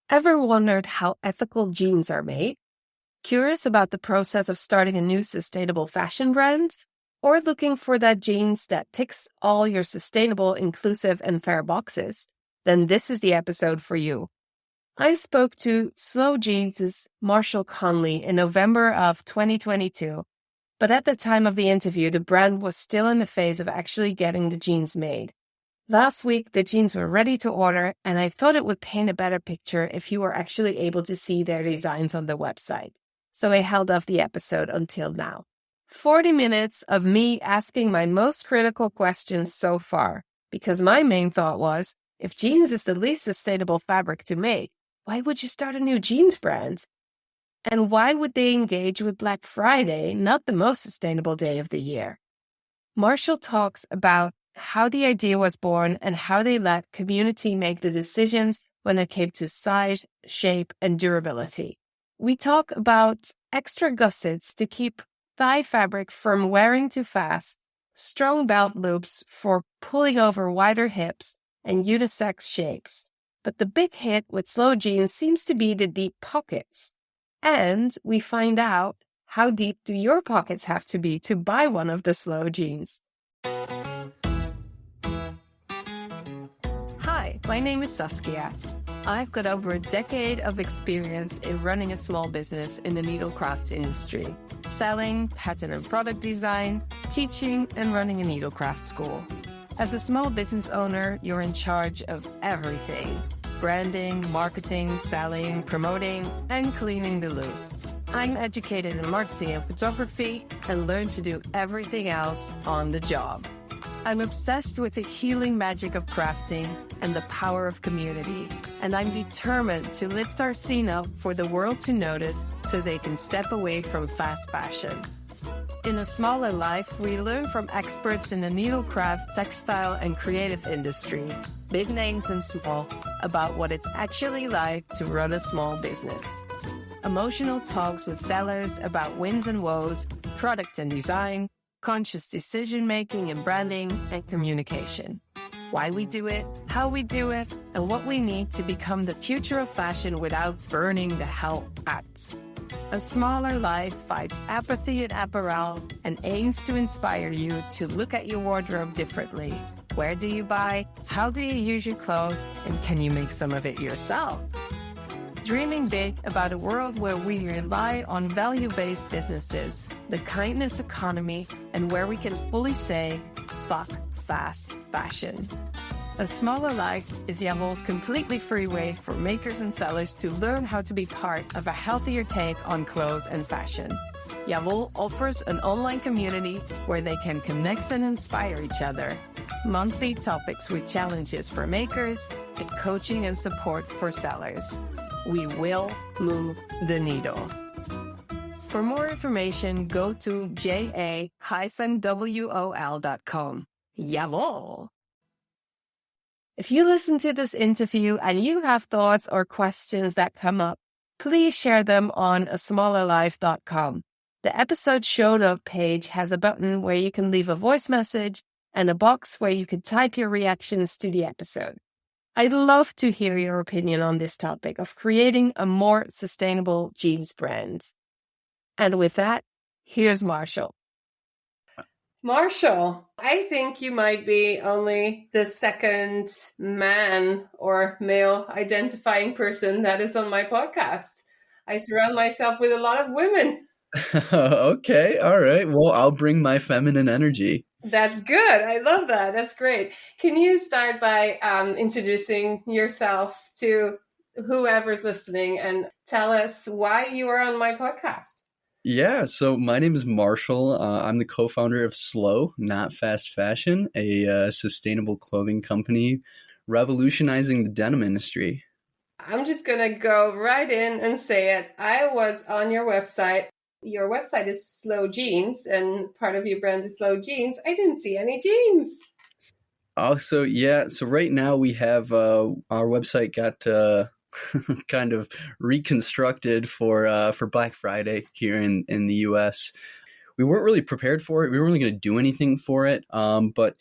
Ever wondered how ethical jeans are made? Curious about the process of starting a new sustainable fashion brand? Or looking for that jeans that ticks all your sustainable, inclusive, and fair boxes? Then this is the episode for you. I spoke to Slø Jeans' Marshall Conley in November of 2022, but at the time of the interview, the brand was still in the phase of actually getting the jeans made. Last week, the jeans were ready to order, and I thought it would paint a better picture if you were actually able to see their designs on the website. So I held off the episode until now. 40 minutes of me asking my most critical questions so far, because my main thought was, if jeans is the least sustainable fabric to make, why would you start a new jeans brand? And why would they engage with Black Friday, not the most sustainable day of the year? Marshall talks about how the idea was born and how they let community make the decisions when it came to size, shape, and durability. We talk about extra gussets to keep thigh fabric from wearing too fast, strong belt loops for pulling over wider hips, and unisex shapes. But the big hit with Slø Jeans seems to be the deep pockets. And we find out, how deep do your pockets have to be to buy one of the Slø Jeans? Hi, my name is Saskia. I've got over a decade of experience in running a small business in the needlecraft industry, selling, pattern and product design, teaching, and running a needlecraft school. As a small business owner, you're in charge of everything: branding, marketing, selling, promoting, and cleaning the loop. I'm educated in marketing and photography and learned to do everything else on the job. I'm obsessed with the healing magic of crafting and the power of community, and I'm determined to lift our scene up for the world to notice so they can step away from fast fashion. In A Smaller Life, we learn from experts in the needlecraft, textile, and creative industry, big names and small, about what it's actually like to run a small business. Emotional talks with sellers about wins and woes, product and design, conscious decision-making in branding and communication. Why we do it, how we do it, and what we need to become the future of fashion without burning the hell out. A Smaller Life fights apathy in apparel and aims to inspire you to look at your wardrobe differently. Where do you buy? How do you use your clothes? And can you make some of it yourself? Dreaming big about a world where we rely on value-based businesses, the kindness economy, and where we can fully say, fuck fast fashion. A Smaller Life is Jawohl's completely free way for makers and sellers to learn how to be part of a healthier take on clothes and fashion. Jawohl offers an online community where they can connect and inspire each other, monthly topics with challenges for makers, and coaching and support for sellers. We will move the needle. For more information, go to ja-wol.com. Jawohl! If you listen to this interview and you have thoughts or questions that come up, please share them on asmallerlife.com. The episode show note page has a button where you can leave a voice message and a box where you can type your reactions to the episode. I'd love to hear your opinion on this topic of creating a more sustainable jeans brand. And with that, here's Marshall. Marshall, I think you might be only the second man or male identifying person that is on my podcast. I surround myself with a lot of women. Okay, all right. Well, I'll bring my feminine energy. That's good. I love that. That's great. Can you start by introducing yourself to whoever's listening and tell us why you are on my podcast? Yeah, so my name is Marshall. I'm the co-founder of Slø, Not Fast Fashion, a sustainable clothing company revolutionizing the denim industry. I'm just going to go right in and say it. I was on your website. Your website is Slø Jeans, and part of your brand is Slø Jeans. I didn't see any jeans. Also, yeah, so right now we have our website got kind of reconstructed for Black Friday here in the US. We weren't really prepared for it. We weren't really going to do anything for it. But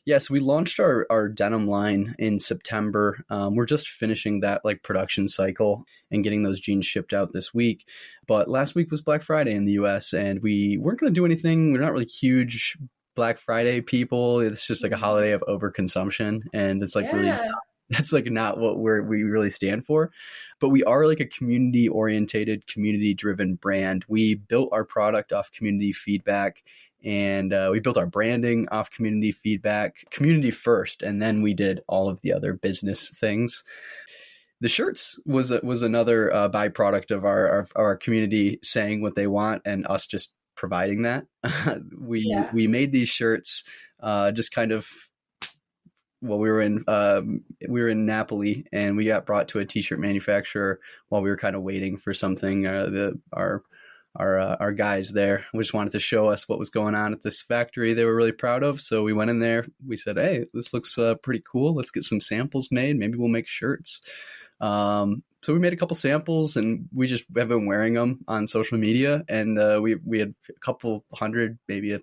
Yes, we launched our denim line in September. We're just finishing that like production cycle and getting those jeans shipped out this week. But last week was Black Friday in the US, and we weren't going to do anything. We're not really huge Black Friday people. It's just like a holiday of overconsumption, and it's like really, that's like not what we really stand for. But we are like a community orientated, community driven brand. We built our product off community feedback, and we built our branding off community feedback, community first, and then we did all of the other business things. The shirts was another byproduct of our community saying what they want and us just providing that. We made these shirts just kind of, well, we were in Napoli, and we got brought to a t-shirt manufacturer while we were kind of waiting for something. Our guys there just wanted to show us what was going on at this factory they were really proud of. So we went in there. We said, hey, this looks pretty cool. Let's get some samples made. Maybe we'll make shirts. So we made a couple samples, and we just have been wearing them on social media. And we had a couple hundred, maybe a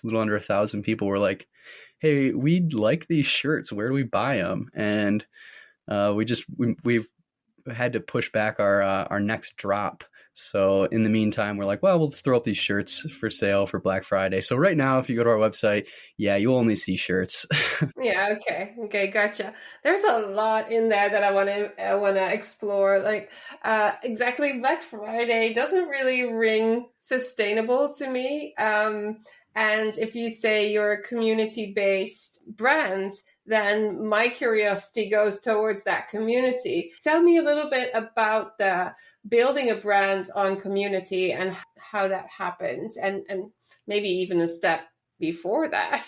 little under 1,000 people were like, hey, we'd like these shirts. Where do we buy them? And we've had to push back our next drop. So in the meantime, we're like, well, we'll throw up these shirts for sale for Black Friday. So right now, if you go to our website, you'll only see shirts. Yeah. Okay. Gotcha. There's a lot in there that I want to explore. Like exactly, Black Friday doesn't really ring sustainable to me. And if you say you're a community-based brand, then my curiosity goes towards that community. Tell me a little bit about the building a brand on community and how that happened, and maybe even a step before that.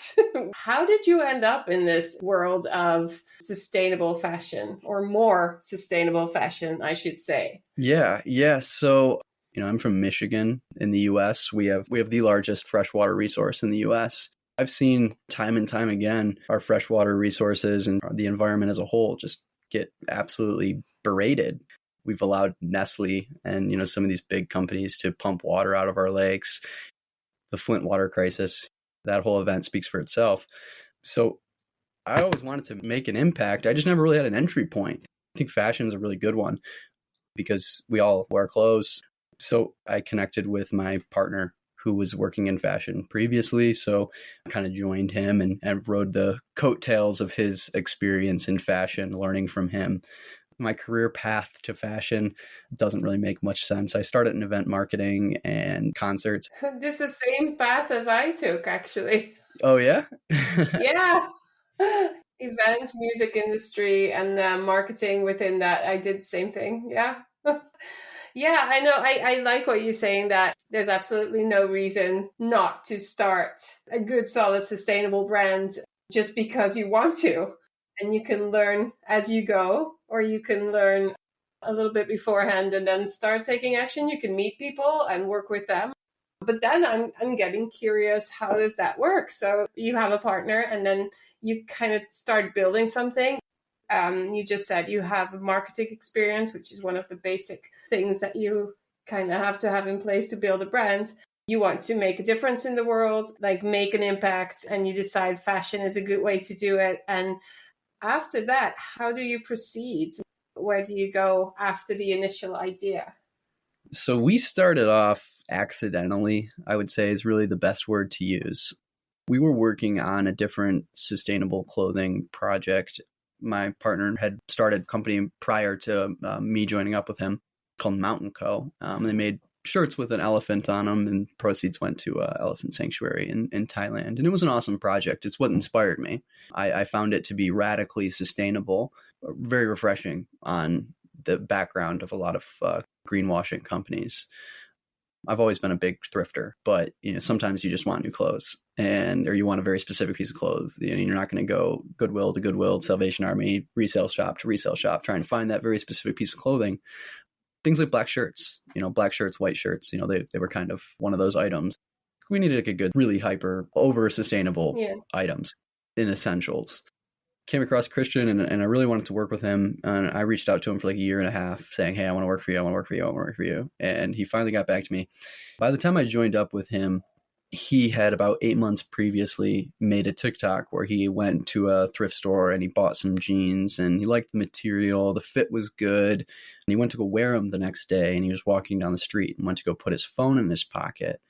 How did you end up in this world of sustainable fashion, or more sustainable fashion, I should say? Yeah. So, I'm from Michigan in the U.S. We have the largest freshwater resource in the U.S. I've seen time and time again our freshwater resources and the environment as a whole just get absolutely berated. We've allowed Nestle and, some of these big companies to pump water out of our lakes. The Flint water crisis, that whole event speaks for itself. So I always wanted to make an impact. I just never really had an entry point. I think fashion is a really good one because we all wear clothes. So I connected with my partner who was working in fashion previously. So I kind of joined him and rode the coattails of his experience in fashion, learning from him. My career path to fashion doesn't really make much sense. I started in event marketing and concerts. This is the same path as I took, actually. Oh, yeah? Yeah. Events, music industry, and marketing within that. I did the same thing. Yeah. Yeah, I know. I like what you're saying, that there's absolutely no reason not to start a good, solid, sustainable brand just because you want to. And you can learn as you go, or you can learn a little bit beforehand and then start taking action. You can meet people and work with them. But then I'm getting curious, how does that work? So you have a partner and then you kind of start building something. You just said you have a marketing experience, which is one of the basic things that you kind of have to have in place to build a brand. You want to make a difference in the world, like make an impact, and you decide fashion is a good way to do it. And after that, how do you proceed? Where do you go after the initial idea? So we started off accidentally, I would say is really the best word to use. We were working on a different sustainable clothing project. My partner had started a company prior to me joining up with him called Mountain Co. They made shirts with an elephant on them, and proceeds went to Elephant Sanctuary in Thailand. And it was an awesome project. It's what inspired me. I found it to be radically sustainable, very refreshing on the background of a lot of greenwashing companies. I've always been a big thrifter, but sometimes you just want new clothes, or you want a very specific piece of clothes. You're not going to go Goodwill to Goodwill, Salvation Army, resale shop to resale shop, trying to find that very specific piece of clothing. Things like black shirts, white shirts, they were kind of one of those items. We needed like a good, really hyper, over sustainable items in essentials. Came across Christian and I really wanted to work with him. And I reached out to him for like a year and a half saying, hey, I want to work for you. I want to work for you. I want to work for you. And he finally got back to me. By the time I joined up with him, he had about 8 months previously made a TikTok where he went to a thrift store and he bought some jeans and he liked the material. The fit was good. And he went to go wear them the next day, and he was walking down the street and went to go put his phone in his pocket.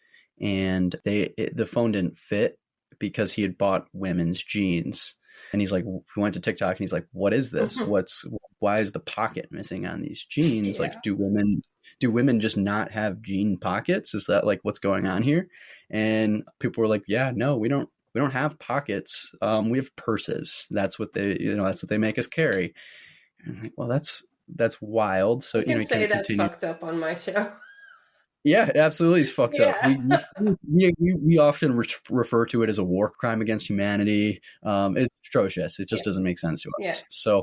And the phone didn't fit because he had bought women's jeans. And he's like, he went to TikTok and he's like, what is this? Why is the pocket missing on these jeans? Yeah. Like, do women just not have jean pockets? Is that like what's going on here? And people were like, yeah, no, we don't have pockets. We have purses. That's what they make us carry. And I'm like, well, that's wild. So you can say that's fucked up on my show. Yeah, it absolutely is fucked up. We often refer to it as a war crime against humanity. It's atrocious. It just doesn't make sense to us. Yeah.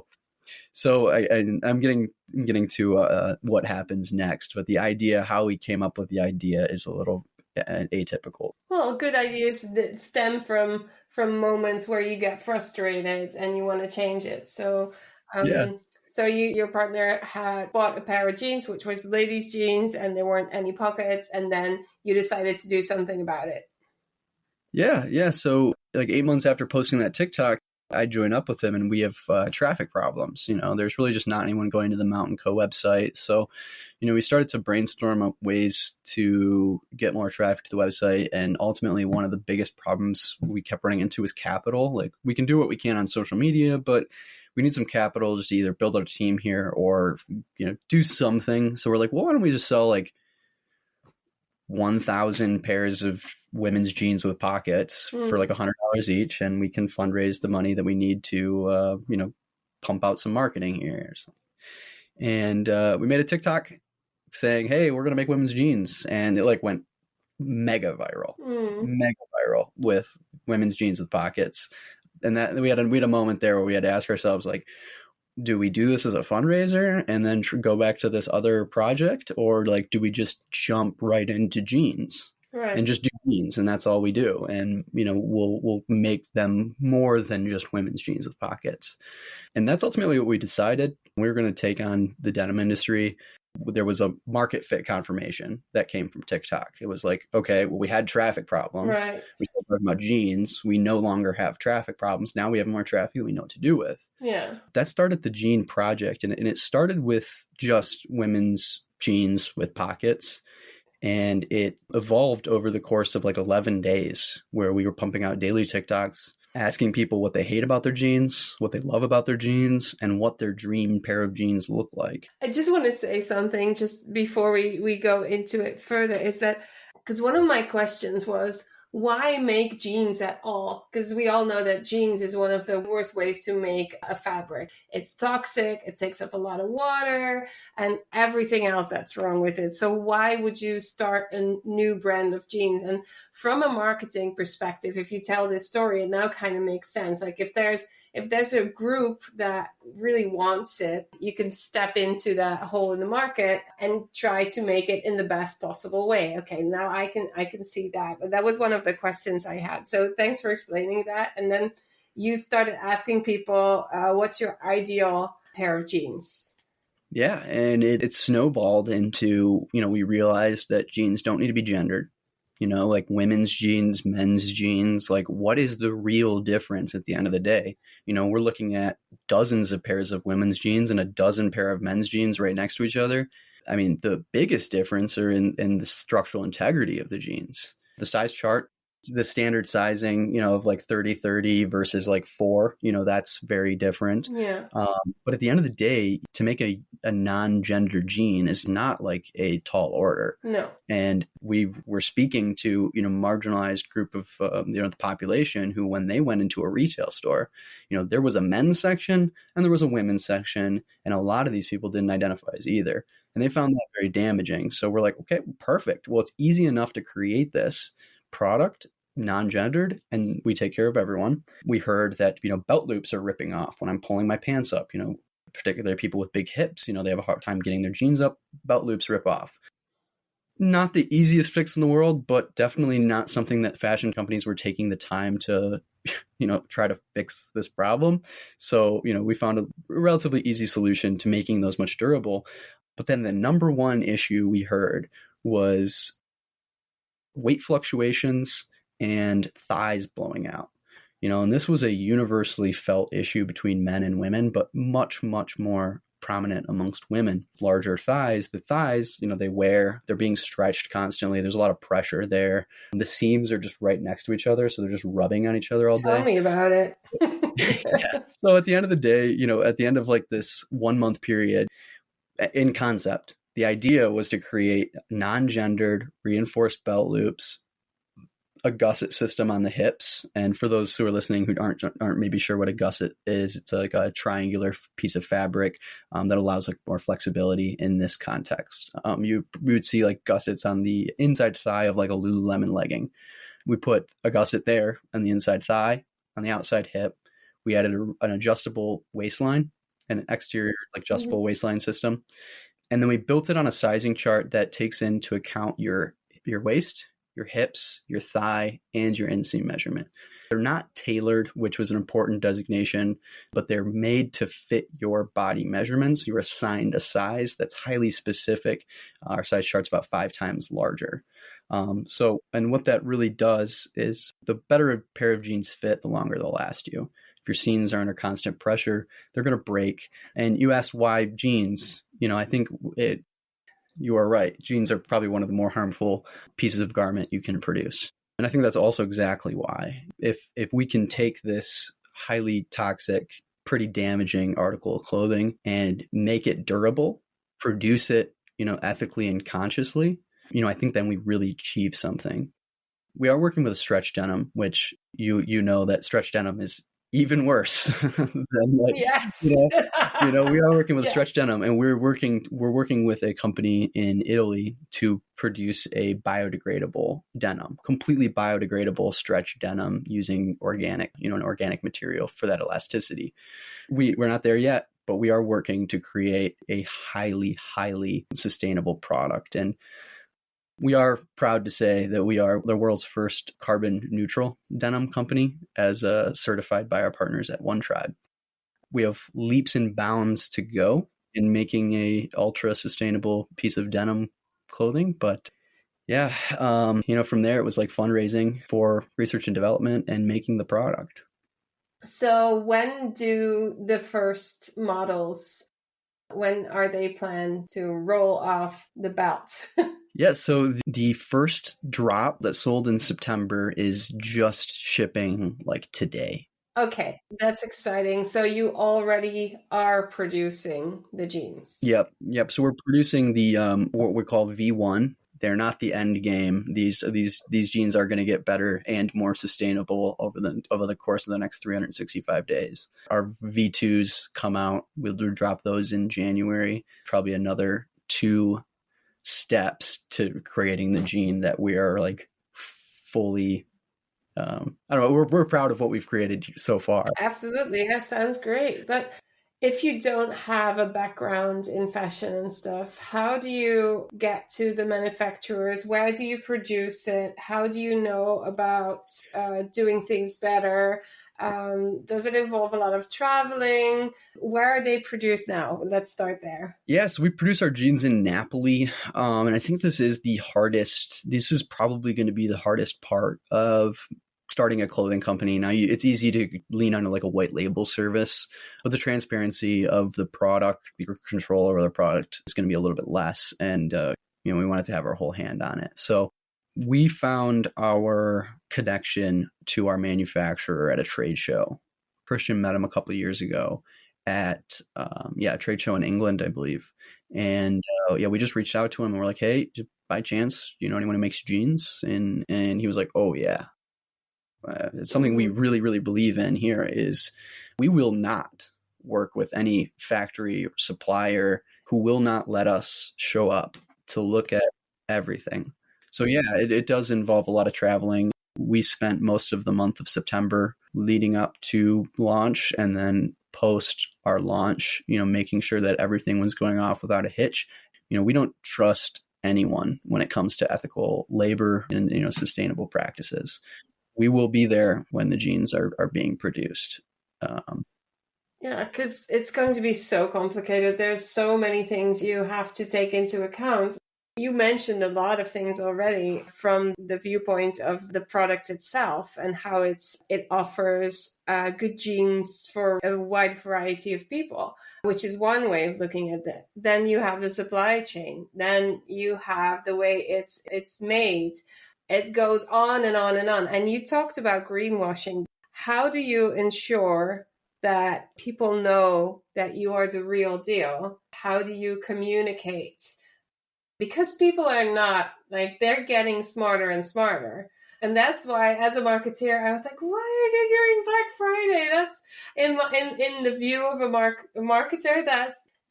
So I'm getting to what happens next, but the idea, how we came up with the idea, is a little atypical. Well, good ideas that stem from moments where you get frustrated and you want to change it. So So your partner had bought a pair of jeans, which was ladies' jeans, and there weren't any pockets, and then you decided to do something about it. Yeah. So like 8 months after posting that TikTok, I joined up with him, and we have traffic problems. There's really just not anyone going to the Mountain Co website. So, we started to brainstorm up ways to get more traffic to the website. And ultimately, one of the biggest problems we kept running into was capital. Like, we can do what we can on social media, but we need some capital just to either build out a team here or, do something. So we're like, well, why don't we just sell like 1,000 pairs of women's jeans with pockets for like $100 each, and we can fundraise the money that we need to, pump out some marketing here. And we made a TikTok saying, hey, we're going to make women's jeans. And it like went mega viral with women's jeans with pockets. And that we had a moment there where we had to ask ourselves, like, do we do this as a fundraiser and then go back to this other project, or like, do we just jump right into jeans and just do jeans, and that's all we do? And we'll make them more than just women's jeans with pockets. And that's ultimately what we decided. We were going to take on the denim industry. There was a market fit confirmation that came from TikTok. It was like, okay, well, we had traffic problems. Right. We started talking about jeans. We no longer have traffic problems. Now we have more traffic that we know what to do with. Yeah. That started the jean project. And it started with just women's jeans with pockets. And it evolved over the course of like 11 days, where we were pumping out daily TikToks, asking people what they hate about their jeans, what they love about their jeans, and what their dream pair of jeans look like. I just want to say something just before we go into it further, is that because one of my questions was, why make jeans at all? Because we all know that jeans is one of the worst ways to make a fabric. It's toxic, it takes up a lot of water, and everything else that's wrong with it. So why would you start a new brand of jeans? And from a marketing perspective, if you tell this story, it now kind of makes sense. Like if there's a group that really wants it, you can step into that hole in the market and try to make it in the best possible way. Okay, now I can see that. But that was one of the questions I had. So thanks for explaining that. And then you started asking people, what's your ideal pair of jeans? Yeah, and it snowballed into, we realized that jeans don't need to be gendered. Like women's jeans, men's jeans, like what is the real difference at the end of the day? We're looking at dozens of pairs of women's jeans and a dozen pair of men's jeans right next to each other. I mean, the biggest difference are in the structural integrity of the jeans. The size chart, the standard sizing, of like 30-30 versus like 4, that's very different. Yeah. But at the end of the day, to make a non-gender jean is not like a tall order. No. And we were speaking to, marginalized group of, the population who, when they went into a retail store, there was a men's section and there was a women's section. And a lot of these people didn't identify as either. And they found that very damaging. So we're like, okay, perfect. Well, it's easy enough to create this product non-gendered and we take care of everyone. We heard that belt loops are ripping off when I'm pulling my pants up, particularly people with big hips, they have a hard time getting their jeans up, belt loops rip off. Not the easiest fix in the world, but definitely not something that fashion companies were taking the time to try to fix this problem. So we found a relatively easy solution to making those much durable. But then the number one issue we heard was weight fluctuations and thighs blowing out. And this was a universally felt issue between men and women, but much, much more prominent amongst women. Larger thighs, the thighs, they're being stretched constantly. There's a lot of pressure there. The seams are just right next to each other, so they're just rubbing on each other all day. Tell me about it. Yeah. So at the end of the day, at the end of like this 1 month period, in concept, the idea was to create non-gendered reinforced belt loops, a gusset system on the hips. And for those who are listening who aren't maybe sure what a gusset is, it's like a triangular piece of fabric that allows like more flexibility in this context. You would see like gussets on the inside thigh of like a Lululemon legging. We put a gusset there on the inside thigh, on the outside hip. We added an adjustable waistline and an exterior like adjustable waistline system. And then we built it on a sizing chart that takes into account your waist, your hips, your thigh, and your inseam measurement. They're not tailored, which was an important designation, but they're made to fit your body measurements. You're assigned a size that's highly specific. Our size chart's about 5 times larger. And what that really does is the better a pair of jeans fit, the longer they'll last you. If your seams are under constant pressure, they're going to break. And you asked why jeans. I think you are right. Jeans are probably one of the more harmful pieces of garment you can produce. And I think that's also exactly why. If we can take this highly toxic, pretty damaging article of clothing and make it durable, produce it, ethically and consciously, I think then we really achieve something. We are working with a stretch denim, which that stretch denim is even worse than like, yes. we are working with stretch denim, and we're working with a company in Italy to produce a biodegradable denim, completely biodegradable stretch denim using an organic material for that elasticity. We're not there yet, but we are working to create a highly, highly sustainable product. And we are proud to say that we are the world's first carbon neutral denim company, as certified by our partners at One Tribe. We have leaps and bounds to go in making a ultra sustainable piece of denim clothing. But yeah, from there, it was like fundraising for research and development and making the product. So when do the first models, when are they planned to roll off the belt? Yeah, so the first drop that sold in September is just shipping like today. Okay, that's exciting. So you already are producing the jeans. Yep. So we're producing the what we call V1. They're not the end game. These jeans are going to get better and more sustainable over the course of the next 365 days. Our V2s come out. We'll drop those in January. Probably another 2 steps to creating the jean that we are like fully I don't know, we're proud of what we've created so far. Absolutely. That sounds great. But if you don't have a background in fashion and stuff, how do you get to the manufacturers? Where do you produce it? How do you know about doing things better? Does it involve a lot of traveling? Where are they produced now? Let's start there. Yes, we produce our jeans in Napoli. And I think this is the hardest. This is probably going to be the hardest part of starting a clothing company. Now, it's easy to lean on like a white label service, but the transparency of the product, your control over the product is going to be a little bit less. And, we wanted to have our whole hand on it. So we found our connection to our manufacturer at a trade show. Christian met him a couple of years ago at a trade show in England, I believe. And we just reached out to him and we're like, hey, just by chance, anyone who makes jeans? And he was like, oh yeah. It's something we really, really believe in here is we will not work with any factory or supplier who will not let us show up to look at everything. So yeah, it does involve a lot of traveling. We spent most of the month of September leading up to launch and then post our launch, making sure that everything was going off without a hitch. We don't trust anyone when it comes to ethical labor and, sustainable practices. We will be there when the jeans are being produced. Yeah, because it's going to be so complicated. There's so many things you have to take into account. You mentioned a lot of things already from the viewpoint of the product itself and how it offers good jeans for a wide variety of people, which is one way of looking at it. Then you have the supply chain. Then you have the way it's made. It goes on and on and on. And you talked about greenwashing. How do you ensure that people know that you are the real deal? How do you communicate? Because people are not, like, they're getting smarter and smarter. And that's why, as a marketeer, I was like, why are they doing Black Friday? That's in the view of a marketer,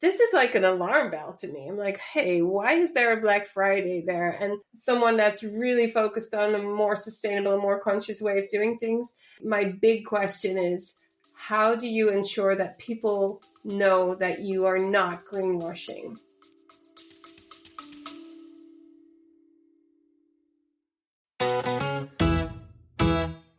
this is like an alarm bell to me. I'm like, hey, why is there a Black Friday there? And someone that's really focused on a more sustainable, more conscious way of doing things. My big question is, how do you ensure that people know that you are not greenwashing?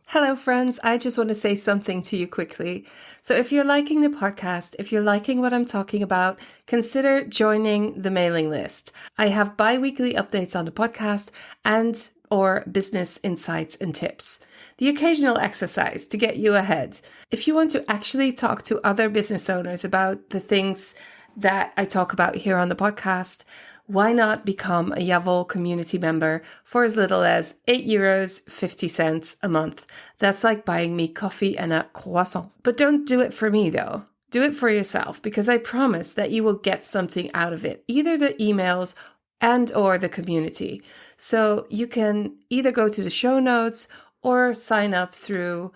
Hello, friends. I just want to say something to you quickly. So if you're liking the podcast, if you're liking what I'm talking about, consider joining the mailing list. I have bi-weekly updates on the podcast and or business insights and tips. The occasional exercise to get you ahead. If you want to actually talk to other business owners about the things that I talk about here on the podcast, why not become a Yavol community member for as little as €8.50 a month? That's like buying me coffee and a croissant. But don't do it for me though. Do it for yourself, because I promise that you will get something out of it, either the emails and or the community. So you can either go to the show notes or sign up through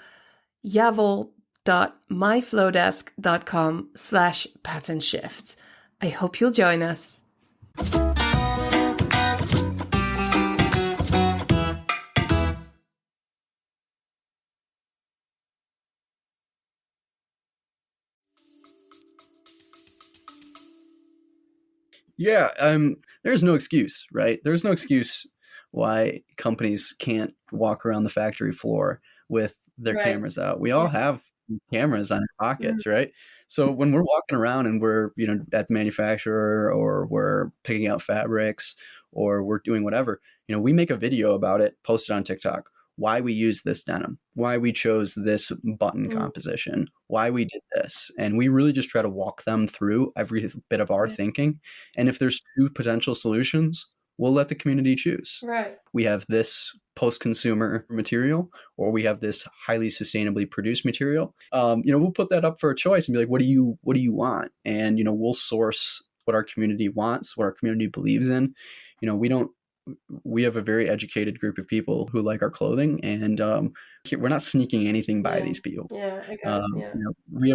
yavol.myflowdesk.com/pattern shift. I hope you'll join us. Yeah, there's no excuse, right? There's no excuse why companies can't walk around the factory floor with their cameras out. We all have cameras on our pockets, right? So when we're walking around and we're, at the manufacturer, or we're picking out fabrics, or we're doing whatever, we make a video about it, post it on TikTok. Why we use this denim, why we chose this button composition, why we did this. And we really just try to walk them through every bit of our thinking. And if there's two potential solutions, we'll let the community choose. Right. We have this post-consumer material, or we have this highly sustainably produced material. We'll put that up for a choice and be like, what do you want? And, we'll source what our community wants, what our community believes in. We have a very educated group of people who like our clothing, and we're not sneaking anything by these people. Yeah, I got it.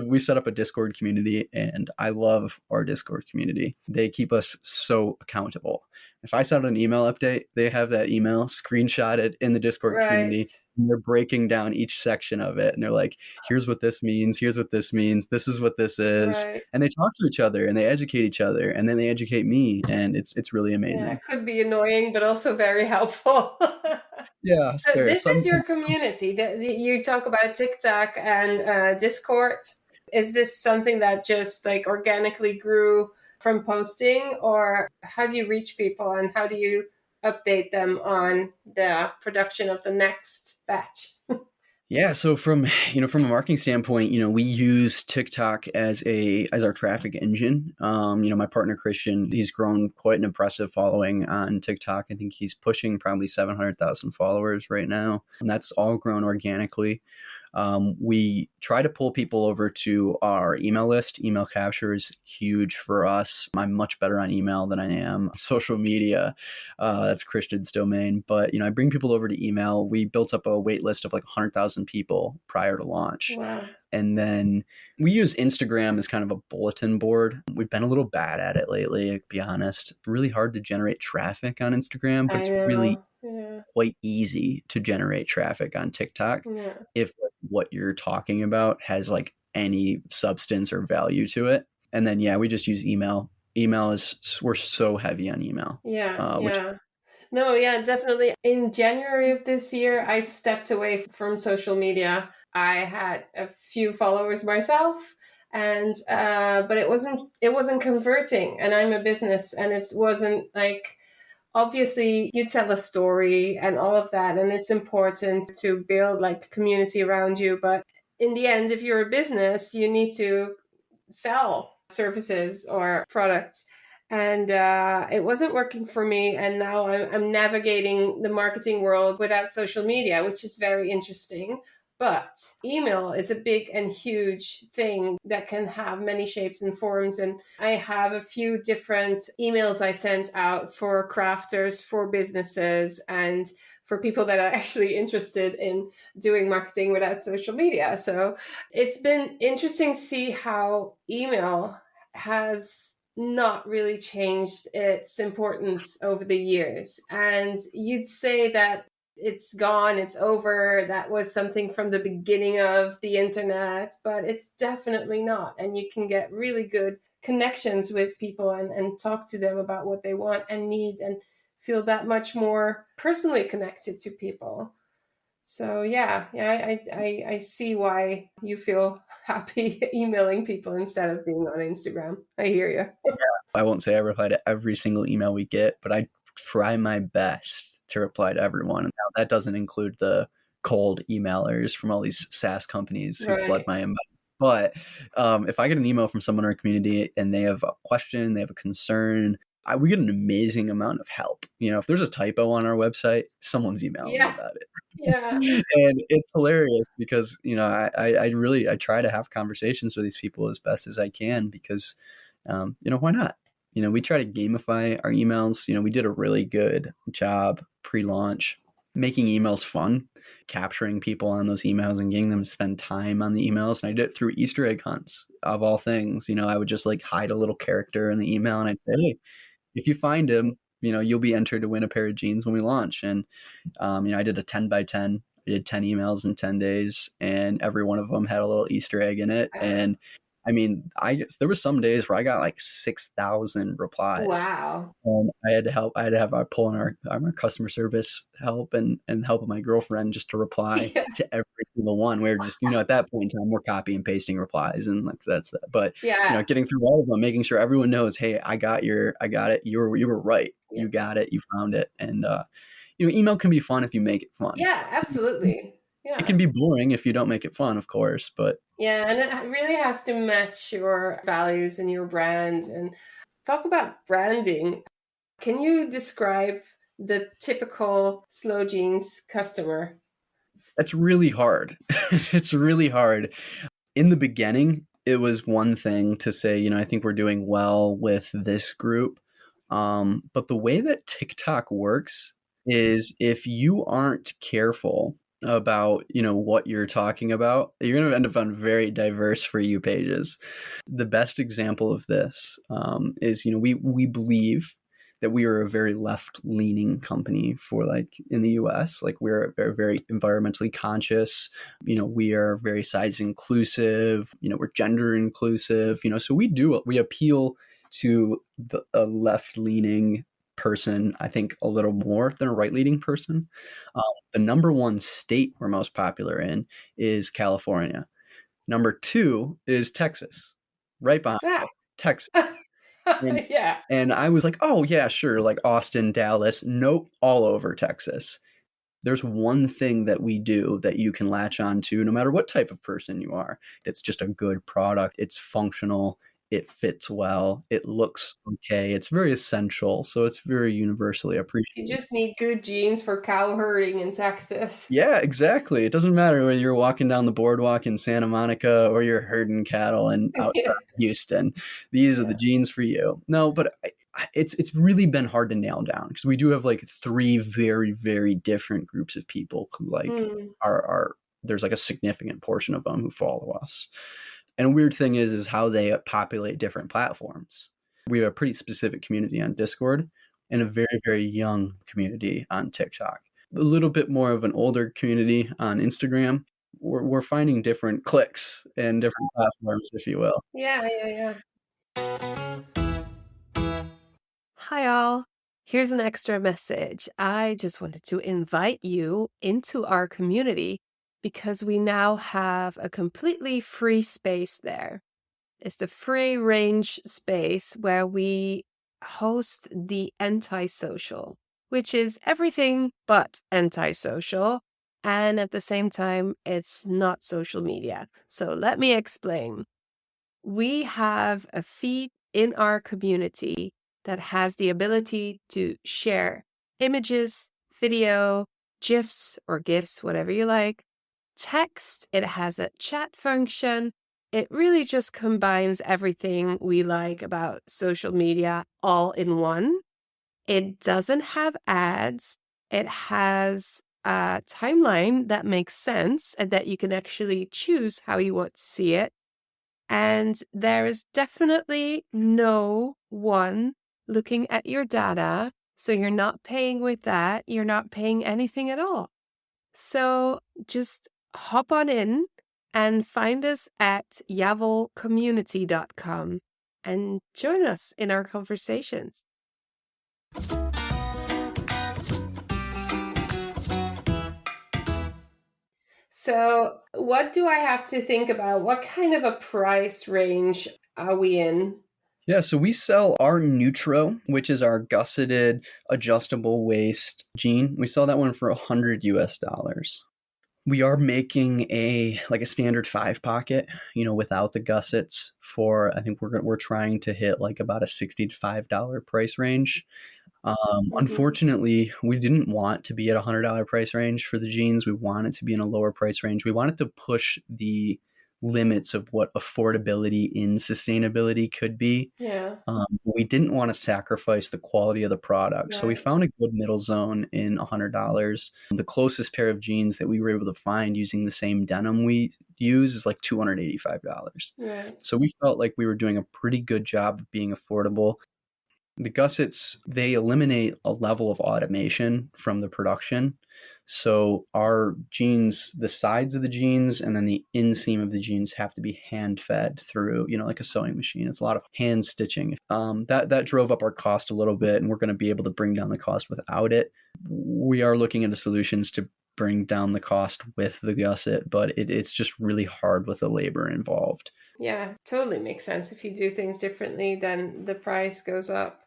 We set up a Discord community, and I love our Discord community. They keep us so accountable. If I send an email update, they have that email screenshotted in the Discord community. And they're breaking down each section of it, and they're like, here's what this means, here's what this means, this is what this is. And they talk to each other and they educate each other, and then they educate me, and it's really amazing. It could be annoying, but also very helpful. Yeah. So this is your community. You talk about TikTok and Discord. Is this something that just like organically grew from posting, or how do you reach people and how do you update them on the production of the next batch? Yeah. So from a marketing standpoint, we use TikTok as our traffic engine. My partner, Christian, he's grown quite an impressive following on TikTok. I think he's pushing probably 700,000 followers right now. And that's all grown organically. We try to pull people over to our email list. Email capture is huge for us. I'm much better on email than I am on social media. That's Christian's domain. But, I bring people over to email. We built up a wait list of like 100,000 people prior to launch. Wow. And then we use Instagram as kind of a bulletin board. We've been a little bad at it lately, to be honest. Really hard to generate traffic on Instagram, but it's really quite easy to generate traffic on TikTok if what you're talking about has like any substance or value to it. And then, we just use email. We're so heavy on email. Definitely. In January of this year, I stepped away from social media. I had a few followers myself, and but it wasn't converting. And I'm a business, and it wasn't like obviously you tell a story and all of that, and it's important to build like community around you. But in the end, if you're a business, you need to sell services or products. And it wasn't working for me. And now I'm navigating the marketing world without social media, which is very interesting. But email is a big and huge thing that can have many shapes and forms. And I have a few different emails I sent out for crafters, for businesses, and for people that are actually interested in doing marketing without social media. So it's been interesting to see how email has not really changed its importance over the years. And you'd say that it's gone, it's over, that was something from the beginning of the internet, but it's definitely not. And you can get really good connections with people and talk to them about what they want and need and feel that much more personally connected to people. So I see why you feel happy emailing people instead of being on Instagram. I hear you. I won't say I reply to every single email we get, but I try my best to reply to everyone. And now that doesn't include the cold emailers from all these SaaS companies who flood my inbox. But if I get an email from someone in our community and they have a question, they have a concern, we get an amazing amount of help. If there's a typo on our website, someone's emailing me about it. Yeah. And it's hilarious because, I try to have conversations with these people as best as I can because, why not? We try to gamify our emails. We did a really good job pre-launch making emails fun, capturing people on those emails and getting them to spend time on the emails. And I did it through Easter egg hunts of all things. I would just like hide a little character in the email and I'd say, hey, if you find him, you'll be entered to win a pair of jeans when we launch. And, I did a 10 by 10. I did 10 emails in 10 days and every one of them had a little Easter egg in it. And there was some days where I got like 6,000 replies. Wow. And I had to help. I had to have our pull in our customer service help and help of my girlfriend just to reply to every single one. We're just, at that point in time, we're copy and pasting replies and like that's that. But getting through all of them, making sure everyone knows, hey, I got it. You were right. You got it. You found it. And email can be fun if you make it fun. Yeah, absolutely. Yeah. It can be boring if you don't make it fun, of course, but yeah, and it really has to match your values and your brand. And talk about branding. Can you describe the typical Slø Jeans customer? That's really hard. It's really hard. In the beginning, it was one thing to say, I think we're doing well with this group. But the way that TikTok works is if you aren't careful about what you're talking about, you're going to end up on very diverse For You pages. The best example of this is we believe that we are a very left-leaning company for in the US. We're very, very environmentally conscious. We are very size inclusive. We're gender inclusive. So we appeal to a left-leaning person, I think, a little more than a right-leaning person. The number one state we're most popular in is California. Number 2 is Texas, right behind Texas. And I was like, oh yeah, sure, like Austin, Dallas. Nope, all over Texas. There's one thing that we do that you can latch on to no matter what type of person you are. It's just a good product. It's functional. It fits well. It looks okay. It's very essential. So it's very universally appreciated. You just need good jeans for cow herding in Texas. Yeah, exactly. It doesn't matter whether you're walking down the boardwalk in Santa Monica or you're herding cattle in Houston. These are the jeans for you. No, but it's really been hard to nail down because we do have 3 very, very different groups of people who are there's a significant portion of them who follow us. And a weird thing is how they populate different platforms. We have a pretty specific community on Discord and a very, very young community on TikTok. A little bit more of an older community on Instagram. We're finding different cliques and different platforms, if you will. Yeah. Hi, all. Here's an extra message. I just wanted to invite you into our community because we now have a completely free space there. It's the free range space where we host the anti-social. which is everything but antisocial. And at the same time, it's not social media. So let me explain. We have a feed in our community that has the ability to share images, video, GIFs or GIFs, whatever you like, text. It has a chat function. It really just combines everything we like about social media all in one. It doesn't have ads. It has a timeline that makes sense and that you can actually choose how you want to see it. And there is definitely no one looking at your data. So you're not paying with that. You're not paying anything at all. So just hop on in and find us at yavelcommunity.com and join us in our conversations. So what do I have to think about? What kind of a price range are we in? Yeah, so we sell our Neutro, which is our gusseted adjustable waist jean. We sell that one for $100. We are making a standard 5-pocket, without the gussets for, I think we're trying to hit like about a $65 price range. Unfortunately, we didn't want to be at a $100 price range for the jeans. We wanted to be in a lower price range. We wanted to push the limits of what affordability in sustainability could be. Yeah. We didn't want to sacrifice the quality of the product. So we Right. found a good middle zone in $100. The closest pair of jeans that we were able to find using the same denim we use is like $285. Right. So we felt like we were doing a pretty good job of being affordable. The gussets, they eliminate a level of automation from the production. So our jeans, the sides of the jeans and then the inseam of the jeans have to be hand fed through, like a sewing machine. It's a lot of hand stitching. That drove up our cost a little bit, and we're going to be able to bring down the cost without it. We are looking into solutions to bring down the cost with the gusset, but it's just really hard with the labor involved. Yeah, totally makes sense. If you do things differently, then the price goes up.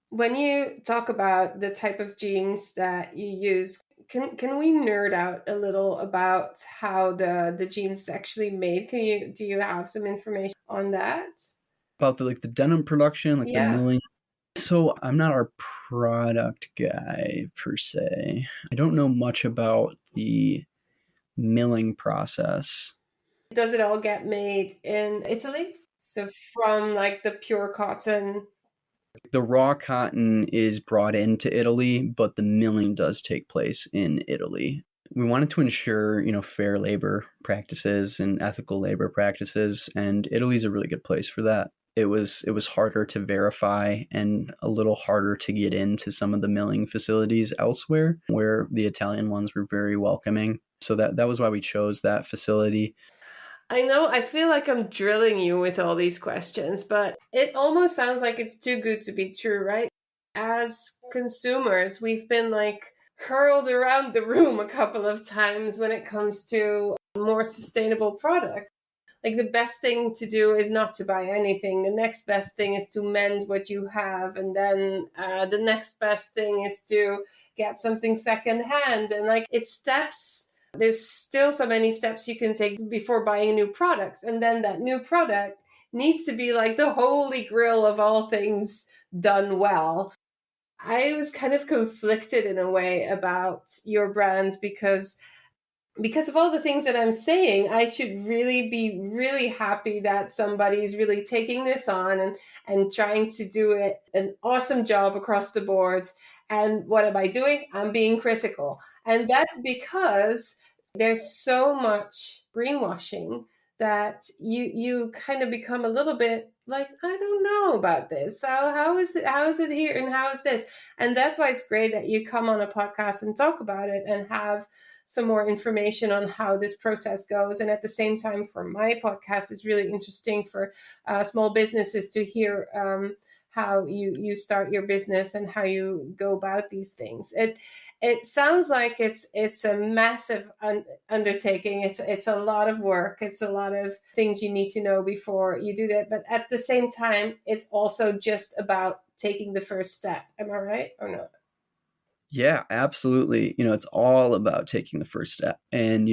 When you talk about the type of jeans that you use, can we nerd out a little about how the jeans is actually made? Do you have some information on that? About the denim production, the Yeah. milling. So I'm not our product guy per se. I don't know much about the milling process. Does it all get made in Italy? So from like the pure cotton. The raw cotton is brought into Italy, but the milling does take place in Italy. We wanted to ensure, fair labor practices and ethical labor practices, and Italy's a really good place for that. It was harder to verify and a little harder to get into some of the milling facilities elsewhere, where the Italian ones were very welcoming. So that was why we chose that facility. I know, I feel like I'm drilling you with all these questions, but it almost sounds like it's too good to be true, right? As consumers, we've been like hurled around the room a couple of times when it comes to more sustainable products. Like the best thing to do is not to buy anything. The next best thing is to mend what you have. And then the next best thing is to get something secondhand. And like it's steps. There's still so many steps you can take before buying new products. And then that new product needs to be like the holy grail of all things done well. I was kind of conflicted in a way about your brands because of all the things that I'm saying, I should really be really happy that somebody's really taking this on and trying to do it an awesome job across the board. And what am I doing? I'm being critical. And that's because there's so much greenwashing that you kind of become a little bit like, I don't know about this. So how is it here and how is this? And that's why it's great that you come on a podcast and talk about it and have some more information on how this process goes. And at the same time, for my podcast, it's really interesting for small businesses to hear how you start your business and how you go about these things. It sounds like it's a massive undertaking. It's a lot of work. It's a lot of things you need to know before you do that. But at the same time, it's also just about taking the first step. Am I right or not? Yeah, absolutely. It's all about taking the first step. And,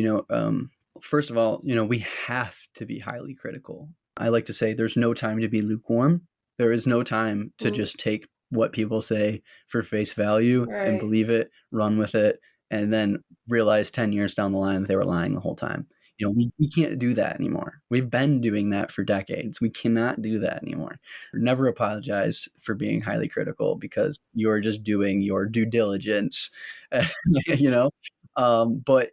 first of all, we have to be highly critical. I like to say there's no time to be lukewarm. There is no time to just take what people say for face value and Right. believe it, run with it, and then realize 10 years down the line that they were lying the whole time. We can't do that anymore. We've been doing that for decades. We cannot do that anymore. Never apologize for being highly critical because you're just doing your due diligence, you know. But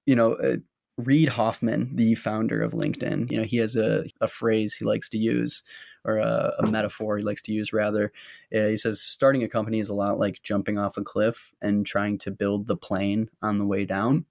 you know, Reid Hoffman, the founder of LinkedIn, he has a phrase he likes to use, or a metaphor he likes to use rather. He says starting a company is a lot like jumping off a cliff and trying to build the plane on the way down.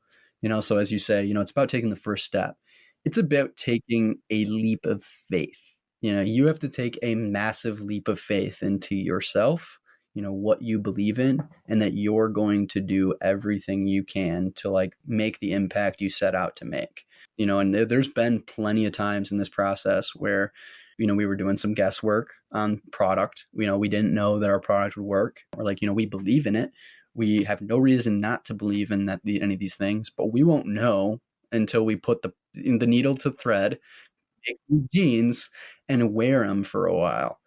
So as you say, it's about taking the first step. It's about taking a leap of faith. You have to take a massive leap of faith into yourself, what you believe in, and that you're going to do everything you can to like make the impact you set out to make. And there's been plenty of times in this process where, we were doing some guesswork on product. We didn't know that our product would work, or like, we believe in it. We have no reason not to believe in any of these things, but we won't know until we put the needle to thread, make jeans, and wear them for a while.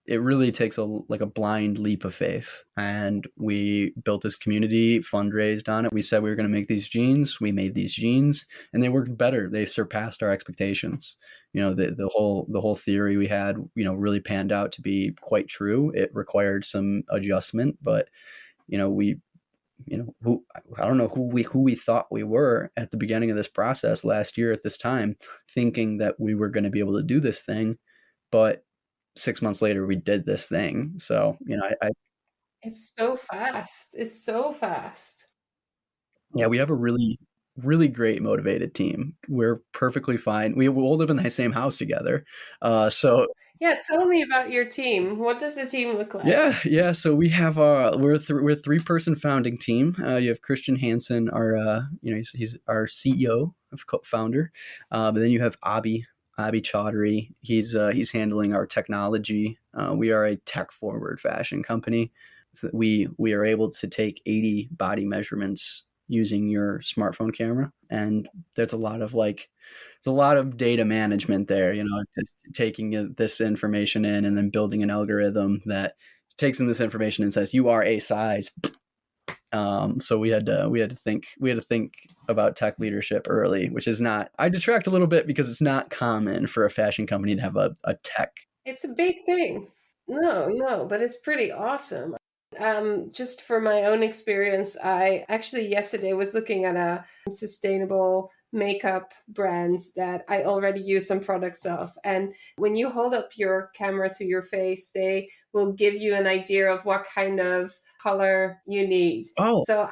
It really takes a blind leap of faith. And we built this community, fundraised on it. We said we were going to make these jeans. We made these jeans, and they worked better. They surpassed our expectations. The whole theory we had, really panned out to be quite true. It required some adjustment, but I don't know who we thought we were at the beginning of this process last year at this time, thinking that we were going to be able to do this thing, but 6 months later we did this thing. So, It's so fast. It's so fast. yeah, we have a really, really great motivated team. We're perfectly fine. We all live in the same house together. So Yeah, tell me about your team. What does the team look like? Yeah. So we have we're a 3-person founding team. You have Christian Hansen, our he's our CEO of co-founder. And then you have Abhi Chaudhary. He's handling our technology. We are a tech forward fashion company. So we are able to take 80 body measurements using your smartphone camera, and there's a lot of data management there, just taking this information in and then building an algorithm that takes in this information and says you are a size. So we had to think about tech leadership early, which is not. I detract a little bit because it's not common for a fashion company to have a tech. It's a big thing. No, but it's pretty awesome. Just for my own experience, I actually yesterday was looking at a sustainable makeup brands that I already use some products of. And when you hold up your camera to your face, they will give you an idea of what kind of color you need. Oh, so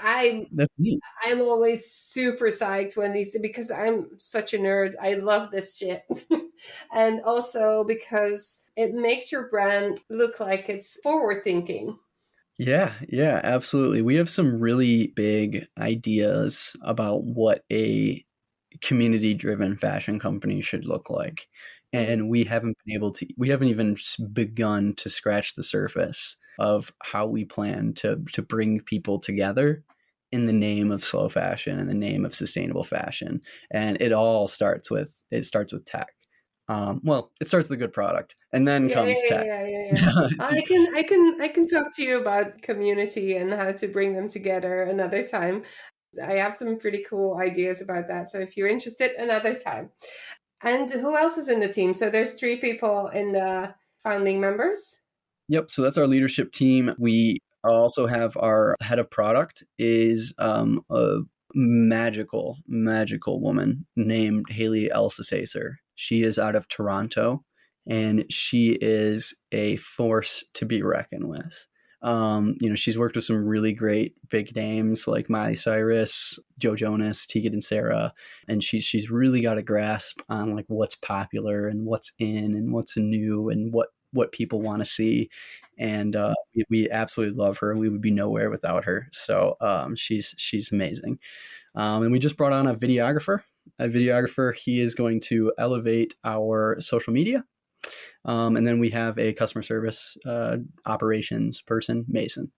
that's neat. I'm always super psyched when because I'm such a nerd. I love this shit. And also because it makes your brand look like it's forward thinking. Yeah, absolutely. We have some really big ideas about what a community-driven fashion company should look like. And we haven't even begun to scratch the surface of how we plan to bring people together in the name of slow fashion, in the name of sustainable fashion. And it all starts with tech. Well, it starts with a good product, and then comes tech. I can talk to you about community and how to bring them together another time. I have some pretty cool ideas about that. So if you're interested, another time. And who else is in the team? So there's 3 people in the founding members. Yep. So that's our leadership team. We also have our head of product is a magical woman named Haley Elsasacer. She is out of Toronto, and she is a force to be reckoned with. She's worked with some really great big names like Miley Cyrus, Joe Jonas, Tegan and Sarah, and she's really got a grasp on like what's popular and what's in and what's new and what people want to see. And we absolutely love her. We would be nowhere without her. So she's amazing. And we just brought on a videographer. He is going to elevate our social media. And then we have a customer service operations person, Mason.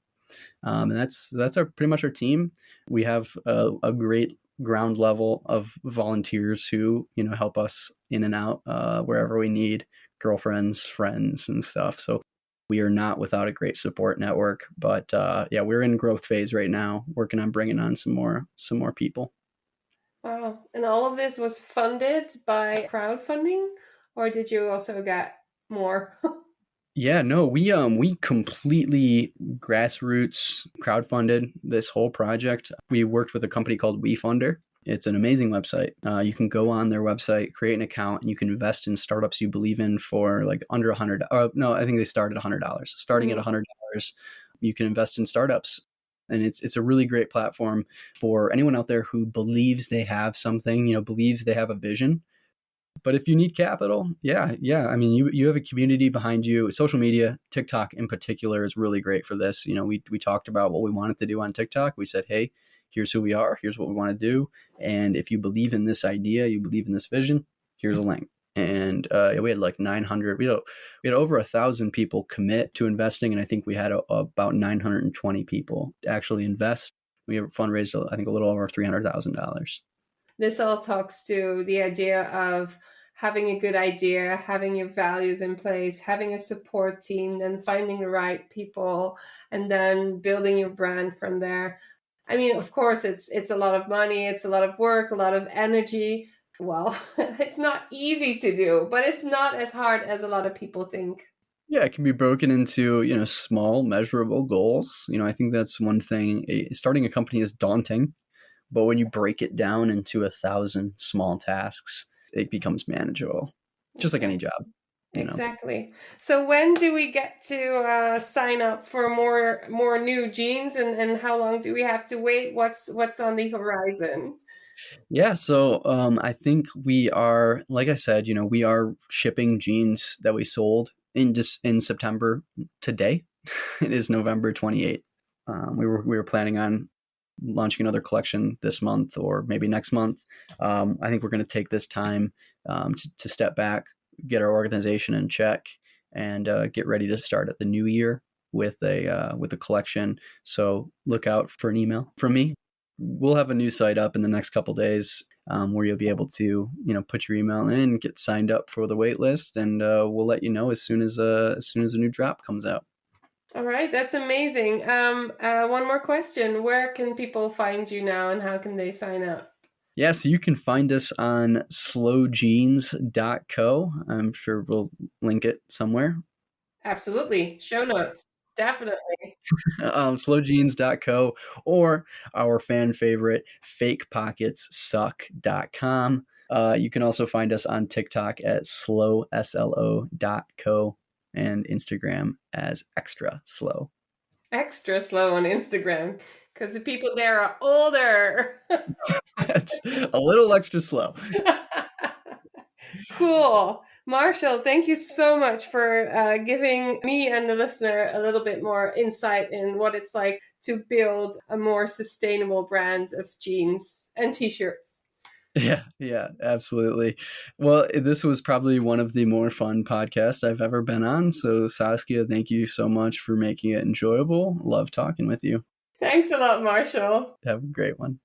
And that's pretty much our team. We have a great ground level of volunteers who, help us in and out wherever we need, girlfriends, friends, and stuff. So we are not without a great support network, but we're in growth phase right now, working on bringing on some more people. Wow. And all of this was funded by crowdfunding, or did you also get more? Yeah, no, we completely grassroots crowdfunded this whole project. We worked with a company called WeFunder. It's an amazing website. You can go on their website, create an account, and you can invest in startups you believe in for like under $100. No, I think they start at $100. Starting at $100, you can invest in startups. And it's a really great platform for anyone out there who believes they have something, believes they have a vision. But if you need capital, yeah. I mean, you have a community behind you. Social media, TikTok in particular, is really great for this. We talked about what we wanted to do on TikTok. We said, hey, here's who we are. Here's what we want to do. And if you believe in this idea, you believe in this vision, here's a link. And we had like 900. We had over 1,000 people commit to investing, and I think we had about 920 people actually invest. We have fundraised, I think, a little over $300,000. This all talks to the idea of having a good idea, having your values in place, having a support team, then finding the right people, and then building your brand from there. I mean, of course, it's a lot of money, it's a lot of work, a lot of energy. Well, it's not easy to do, but it's not as hard as a lot of people think. Yeah, it can be broken into, small, measurable goals. I think that's one thing. Starting a company is daunting. But when you break it down into 1,000 small tasks, it becomes manageable, just like any job. Exactly. So when do we get to sign up for more new jeans, and how long do we have to wait? What's on the horizon? Yeah, so I think we are, like I said, we are shipping jeans that we sold in September today. It is November 28th. We were planning on launching another collection this month or maybe next month. I think we're going to take this time to step back, get our organization in check, and get ready to start at the new year with a collection. So look out for an email from me. We'll have a new site up in the next couple days where you'll be able to put your email in, get signed up for the wait list, and we'll let you know as soon as a new drop comes out. All right, that's amazing. One more question. Where can people find you now, and how can they sign up? Yeah, so you can find us on SLOjeans.co. I'm sure we'll link it somewhere. Absolutely. Show notes. Definitely. SLOjeans.co, or our fan favorite, fakepocketssuck.com. You can also find us on TikTok at SLO.co. and Instagram as Extra Slow. Extra slow on Instagram, because the people there are older. A little extra slow. Cool. Marshall, thank you so much for giving me and the listener a little bit more insight in what it's like to build a more sustainable brand of jeans and t-shirts. Yeah, absolutely. Well, this was probably one of the more fun podcasts I've ever been on. So Saskia, thank you so much for making it enjoyable. Love talking with you. Thanks a lot, Marshall. Have a great one.